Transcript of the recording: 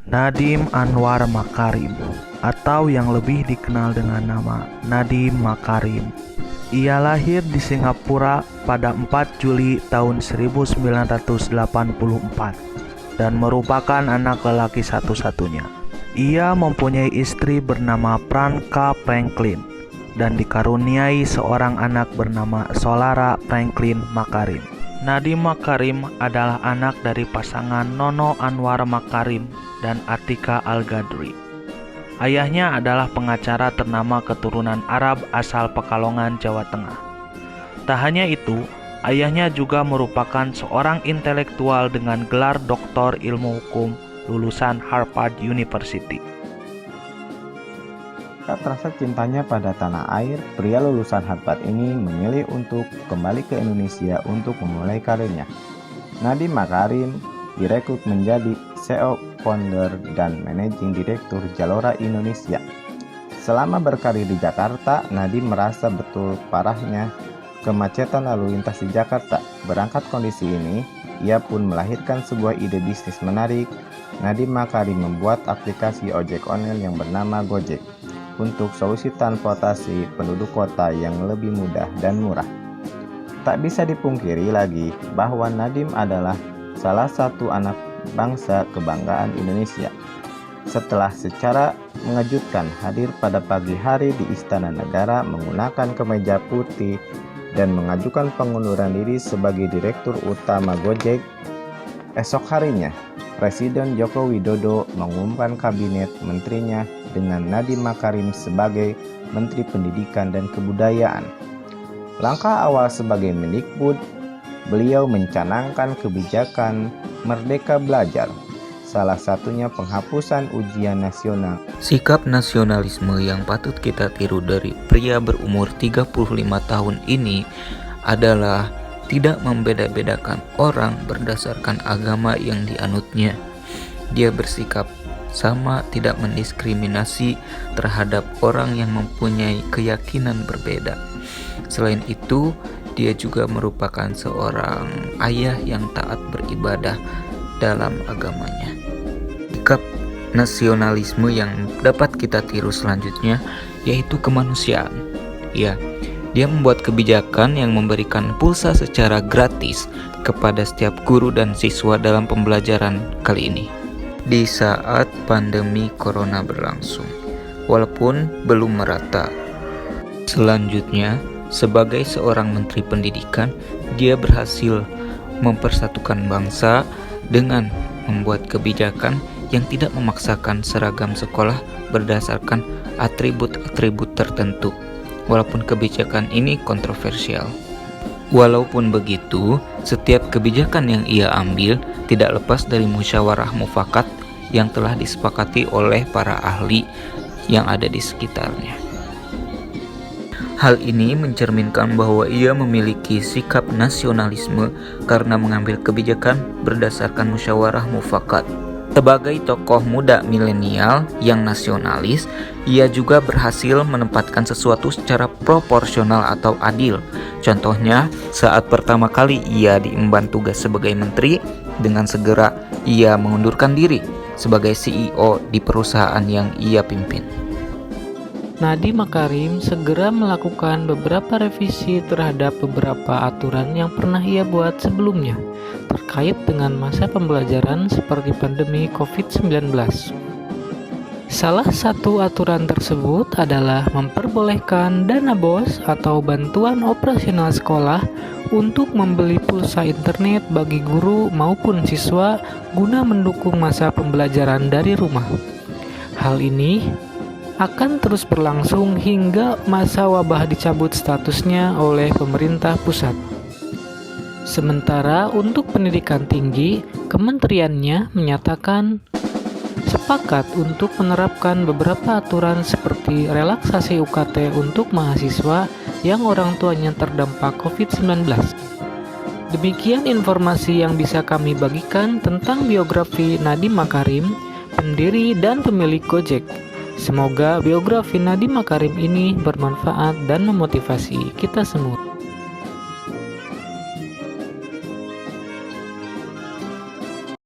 Nadiem Anwar Makarim, atau yang lebih dikenal dengan nama Nadiem Makarim. Ia lahir di Singapura pada 4 Juli tahun 1984 dan merupakan anak lelaki satu-satunya. Ia mempunyai istri bernama Pranka Franklin dan dikaruniai seorang anak bernama Solara Franklin Makarim. Nadiem Makarim adalah anak dari pasangan Nono Anwar Makarim dan Atika Al-Gadri. Ayahnya adalah pengacara ternama keturunan Arab asal Pekalongan, Jawa Tengah. Tak hanya itu, ayahnya juga merupakan seorang intelektual dengan gelar doktor ilmu hukum lulusan Harvard University. Tak terasa cintanya pada tanah air, pria lulusan Harvard ini memilih untuk kembali ke Indonesia untuk memulai karirnya. Nadiem Makarim direkrut menjadi CEO, founder, dan managing director Jalora Indonesia. Selama berkarir di Jakarta, Nadiem merasa betul parahnya kemacetan lalu lintas di Jakarta. Berangkat kondisi ini, ia pun melahirkan sebuah ide bisnis menarik. Nadiem Makarim membuat aplikasi ojek online yang bernama Gojek untuk solusi transportasi penduduk kota yang lebih mudah dan murah. Tak bisa dipungkiri lagi bahwa Nadiem adalah salah satu anak bangsa kebanggaan Indonesia. Setelah secara mengejutkan hadir pada pagi hari di Istana Negara menggunakan kemeja putih dan mengajukan pengunduran diri sebagai Direktur Utama Gojek, esok harinya Presiden Joko Widodo mengumumkan kabinet menterinya dengan Nadiem Makarim sebagai Menteri Pendidikan dan Kebudayaan. Langkah awal sebagai Mendikbud, beliau mencanangkan kebijakan Merdeka Belajar, salah satunya penghapusan ujian nasional. Sikap nasionalisme yang patut kita tiru dari pria berumur 35 tahun ini adalah tidak membeda-bedakan orang berdasarkan agama yang dianutnya. Dia bersikap sama, tidak mendiskriminasi terhadap orang yang mempunyai keyakinan berbeda. Selain itu, dia juga merupakan seorang ayah yang taat beribadah dalam agamanya. Sikap nasionalisme yang dapat kita tiru selanjutnya yaitu kemanusiaan. Dia membuat kebijakan yang memberikan pulsa secara gratis kepada setiap guru dan siswa dalam pembelajaran kali ini di saat pandemi corona berlangsung, walaupun belum merata. Selanjutnya, sebagai seorang menteri pendidikan, dia berhasil mempersatukan bangsa dengan membuat kebijakan yang tidak memaksakan seragam sekolah berdasarkan atribut-atribut tertentu. Walaupun kebijakan ini kontroversial. Walaupun begitu, setiap kebijakan yang ia ambil tidak lepas dari musyawarah mufakat yang telah disepakati oleh para ahli yang ada di sekitarnya. Hal ini mencerminkan bahwa ia memiliki sikap nasionalisme karena mengambil kebijakan berdasarkan musyawarah mufakat. Sebagai tokoh muda milenial yang nasionalis, ia juga berhasil menempatkan sesuatu secara proporsional atau adil. Contohnya, saat pertama kali ia diemban tugas sebagai menteri, dengan segera ia mengundurkan diri sebagai CEO di perusahaan yang ia pimpin. Nadiem Makarim segera melakukan beberapa revisi terhadap beberapa aturan yang pernah ia buat sebelumnya terkait dengan masa pembelajaran seperti pandemi COVID-19. Salah satu aturan tersebut adalah memperbolehkan dana BOS atau bantuan operasional sekolah untuk membeli pulsa internet bagi guru maupun siswa guna mendukung masa pembelajaran dari rumah. Hal ini akan terus berlangsung hingga masa wabah dicabut statusnya oleh pemerintah pusat. Sementara untuk pendidikan tinggi, kementeriannya menyatakan sepakat untuk menerapkan beberapa aturan seperti relaksasi UKT untuk mahasiswa yang orang tuanya terdampak COVID-19. Demikian informasi yang bisa kami bagikan tentang biografi Nadiem Makarim, pendiri dan pemilik Gojek. Semoga biografi Nadiem Makarim ini bermanfaat dan memotivasi kita semua.